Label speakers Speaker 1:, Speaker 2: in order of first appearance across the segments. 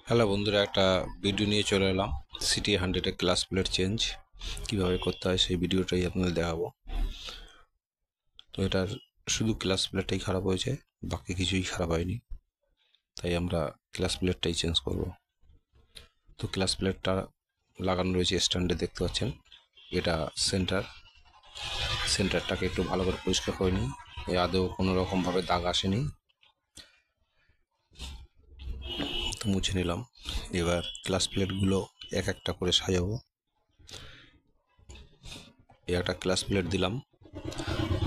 Speaker 1: Hello বন্ধুরা, একটা video নিয়ে চলে এলাম। সিটি 100 ক্লাস প্লেট চেঞ্জ কীভাবে করতে হয় সেই ভিডিওটাই আপনাদের দেখাবো। তো এটার শুধু ক্লাস প্লেটটাই খারাপ হয়েছে, বাকি কিছুই খারাপ হয়নি, তাই আমরা ক্লাস প্লেটটাই চেঞ্জ করব। তো ক্লাস প্লেটটা লাগানো রয়েছে স্ট্যান্ডে, দেখতে পাচ্ছেন। এটা সেন্টারটাকে একটু ভালো করে পরিষ্কার করে নিই। আদৌ কোনো রকমভাবে দাগ আসেনি, তো মুছে নিলাম। এবার ক্লাস প্লেটগুলো এক একটা করে সাজাবো। একটা ক্লাস প্লেট দিলাম,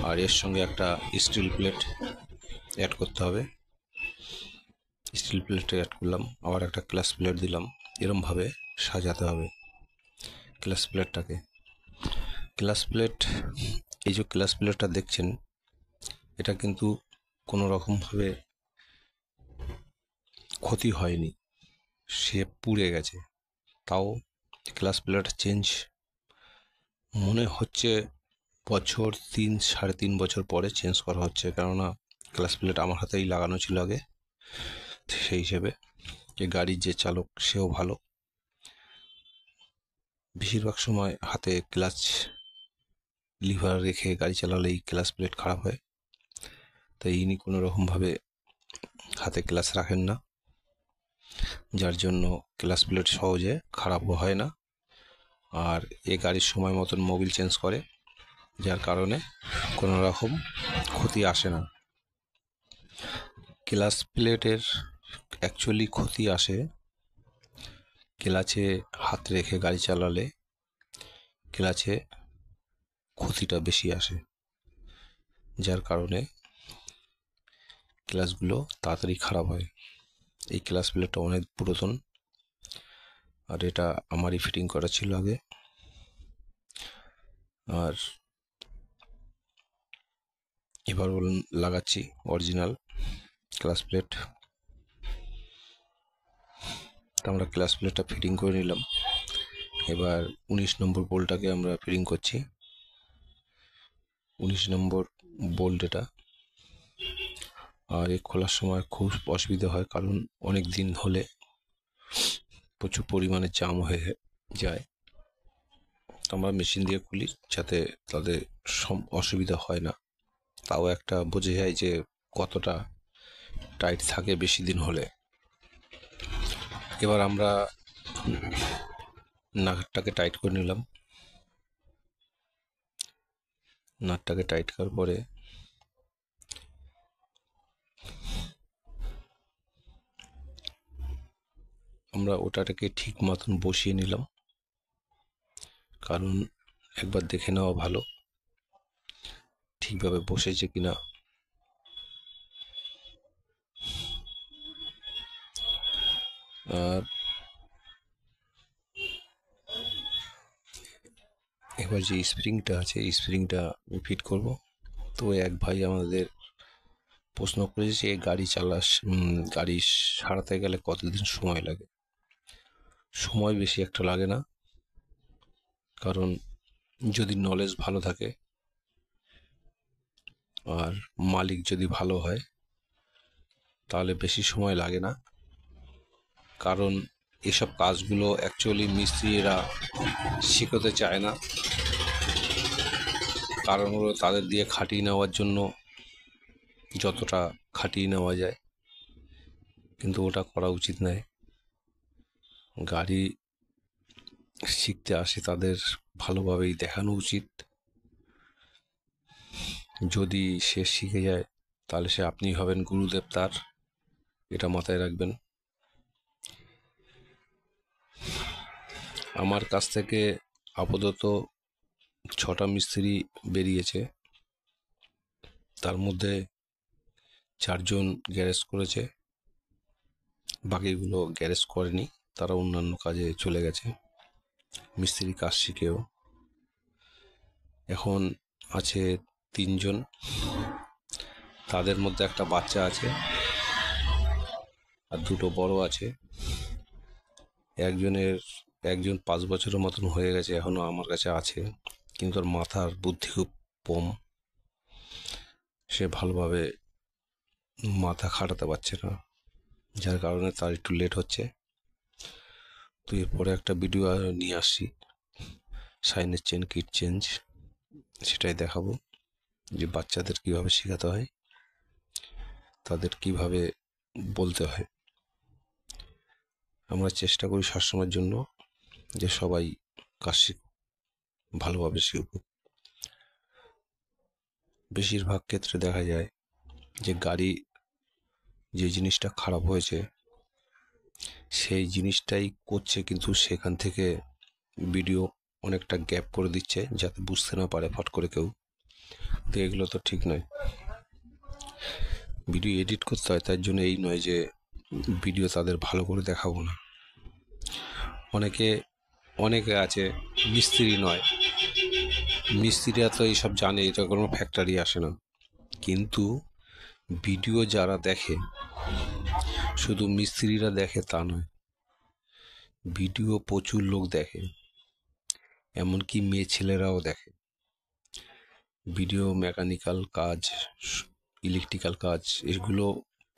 Speaker 1: আর এর সঙ্গে একটা স্টিল প্লেট অ্যাড করতে হবে। স্টিল প্লেটটা অ্যাড করলাম, আবার একটা ক্লাস প্লেট দিলাম। এরমভাবে সাজাতে হবে ক্লাস প্লেটটাকে। ক্লাস প্লেট, এই যে ক্লাস প্লেটটা দেখছেন, এটা কিন্তু কোনো রকমভাবে ক্ষতি হয়নি, সে পুড়ে গেছে। তাও ক্লাস প্লেট চেঞ্জ মনে হচ্ছে বছর 3-3.5 বছর পরে চেঞ্জ করা হচ্ছে, কেননা ক্লাস প্লেট আমার হাতেই লাগানো ছিল আগে। সেই হিসেবে যে গাড়ির যে চালক সেও ভালো, বেশিরভাগ সময় হাতে ক্লাচ লিভার রেখে গাড়ি চালালেই ক্লাচ প্লেট খারাপ হয়, তাই ইনি কোনো রকমভাবে হাতে ক্লাচ রাখেন না, যার জন্য ক্লাচ প্লেট সহজে খারাপও হয় না। আর এ গাড়ির সময় মতন মোবিল চেঞ্জ করে, যার কারণে কোনো রকম ক্ষতি আসে না। ক্লাচ প্লেটের অ্যাকচুয়ালি ক্ষতি আসে ক্লাচে হাত রেখে গাড়ি চালালে, ক্লাচে ক্ষতিটা বেশি আসে, যার কারণে ক্লাচগুলো তাড়াতাড়ি খারাপ হয়। এই ক্লাচ প্লেটটা অনেক পুরাতন, আর এটা আমারই ফিটিং করা ছিল আগে। আর এবার লাগাচ্ছি অরিজিনাল ক্লাচ প্লেট। আমরা ক্লাচ প্লেটটা ফিটিং করে নিলাম। এবার 19 নম্বর বোল্টটাকে আমরা ফিটিং করছি। 19 নম্বর বোল্ট এটা। আর এই খোলার সময় খুব অসুবিধা হয়, কারণ অনেক দিন হলে প্রচুর পরিমাণে জাম হয়ে যায়। আমরা মেশিন দিয়ে খুলি যাতে তাদের অসুবিধা হয় না। তাও একটা বোঝা যায় যে কতটা টাইট থাকে বেশি দিন হলে। এবার আমরা নাটটাকে টাইট করে নিলাম। নাটটাকে টাইট করার পরে আমরা ওটাকে ঠিক মতন বসিয়ে নিলাম, কারণ একবার দেখে নেওয়া ভালো ঠিকভাবে বসেছে কিনা। আর এবার যে স্প্রিংটা আছে, এই স্প্রিংটা ফিট করব। তো এক ভাই আমাদের প্রশ্ন করেছে যে গাড়ি সারাতে গেলে কতদিন সময় লাগে। সময় বেশি একটা লাগে না, কারণ যদি নলেজ ভালো থাকে আর মালিক যদি ভালো হয় তাহলে বেশি সময় লাগে না। কারণ এসব কাজগুলো অ্যাকচুয়ালি মিস্ত্রিরা শিখতে চায় না, কারণ হলো তাদের দিয়ে খাটিয়ে নেওয়ার জন্য যতটা খাটিয়ে নেওয়া যায়, কিন্তু ওটা করা উচিত নয়। গাড়ি শিখতে আসে তাদের ভালোভাবেই দেখানো উচিত। যদি সে শিখে যায় তাহলে সে আপনি হবেন গুরুদেব তার, এটা মাথায় রাখবেন। আমার কাছ থেকে আপাতত 6টা মিস্ত্রি বেরিয়েছে, তার মধ্যে 4জন গ্যারেজ করেছে, বাকিগুলো গ্যারেজ করেনি, তারা অন্যান্য কাজে চলে গেছে মিস্ত্রি কাজ শিখেও। এখন আছে 3জন, তাদের মধ্যে একটা বাচ্চা আছে আর 2টো বড় আছে। একজন 5 বছরের মতন হয়ে গেছে, এখনো আমার কাছে আছে, কিন্তু ওর মাথার বুদ্ধি খুব কম, সে ভালোভাবে মাথা খাটাতে পারছে না, যার কারণে তার একটু লেট হচ্ছে। তো এরপরে একটা ভিডিও নিয়ে আসছি, সাইনের চেন কিট চেঞ্জ, সেটাই দেখাবো যে বাচ্চাদের কিভাবে শেখাতে হয়, তাদের কিভাবে বলতে হয়। আমরা চেষ্টা করি সবসময়ের জন্য যে সবাই কাজ শিখুক, ভালোভাবে শিখুক। বেশিরভাগ ক্ষেত্রে দেখা যায় যে গাড়ি যে জিনিসটা খারাপ হয়েছে সেই জিনিসটাই করছে, কিন্তু সেখান থেকে ভিডিও অনেকটা গ্যাপ করে দিচ্ছে যাতে বুঝতে না পারে ফট করে কেউ। তো এগুলো তো ঠিক নয়। ভিডিও এডিট করতে হয়, তার জন্য এই নয় যে ভিডিও তাদের ভালো করে দেখাবো না। অনেকে আছে মিস্ত্রি নয়, মিস্ত্রিরা তো এইসব জানে, এটা কোনো ফ্যাক্টরি আসে না। কিন্তু ভিডিও যারা দেখে, শুধু মিস্ত্রিরা দেখে তা নয়, ভিডিও প্রচুর লোক দেখে, এমনকি মেয়ে ছেলেরাও দেখে। ভিডিও মেকানিক্যাল কাজ, ইলেকট্রিক্যাল কাজ, এগুলো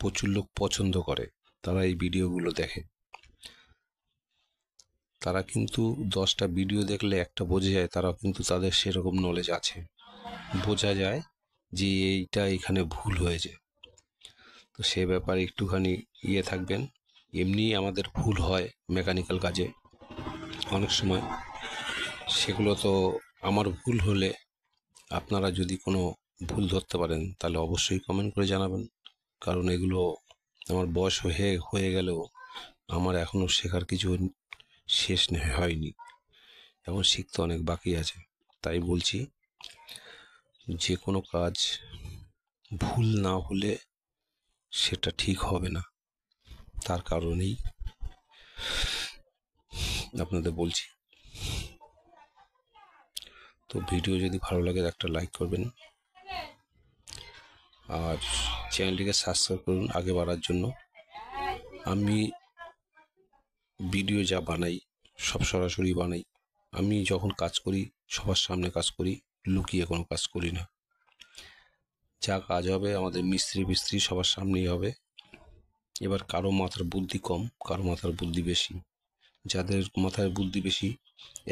Speaker 1: প্রচুর লোক পছন্দ করে, তারা এই ভিডিওগুলো দেখে। তারা কিন্তু 10টা ভিডিও দেখলে একটা বোঝা যায় তারা কিন্তু তাদের সেরকম নলেজ আছে, বোঝা যায় যে এইটা এখানে ভুল হয়েছে। তো সে ব্যাপারে একটুখানি থাকবেন। এমনি আমাদের ভুল হয় মেকানিক্যাল কাজে অনেক সময়, সেগুলো তো আমার ভুল হলে আপনারা যদি কোনো ভুল ধরতে পারেন তাহলে অবশ্যই কমেন্ট করে জানাবেন, কারণ এগুলো আমার বয়স হয়ে গেলেও আমার এখনও শেখার কিছু শেষ হয়নি, এখন শিখতে অনেক বাকি আছে। তাই বলছি, যে কোনো কাজ ভুল না হলে সেটা ঠিক হবে না, তার কারণেই আপনাদের বলছি। তো ভিডিও যদি ভালো লাগে একটা লাইক করবেন, আর চ্যানেলটিকে সাবস্ক্রাইব করুন আগে বাড়ার জন্য। আমি ভিডিও যা বানাই সব সরাসরি বানাই। আমি যখন কাজ করি সবার সামনে কাজ করি, লুকিয়ে কোনো কাজ করি না। যা কাজ হবে আমাদের মিস্ত্রি সবার সামনেই হবে। এবার কারো মাথার বুদ্ধি কম, কারো মাথার বুদ্ধি বেশি। যাদের মাথায় বুদ্ধি বেশি,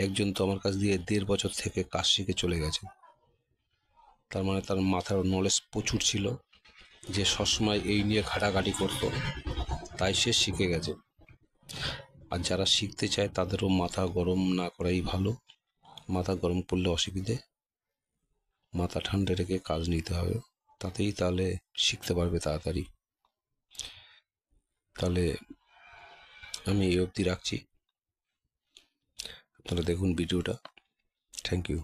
Speaker 1: একজন তো আমার কাছ দিয়ে 1.5 বছর থেকে কাজ শিখে চলে গেছে, তার মানে তার মাথার নলেজ প্রচুর ছিল, যে সবসময় এই নিয়ে ঘাটাঘাটি করতো, তাই সে শিখে গেছে। আর যারা শিখতে চায় তাদেরও মাথা গরম না করাই ভালো, মাথা গরম করলে অসুবিধে, মাথা ঠান্ডা রেখে কাজ নিতে হবে, তাহলে শিখতে পারবে তাড়াতাড়ি। তাহলে আমি এই অবধি রাখছি, আপনারা দেখুন ভিডিওটা। Thank you.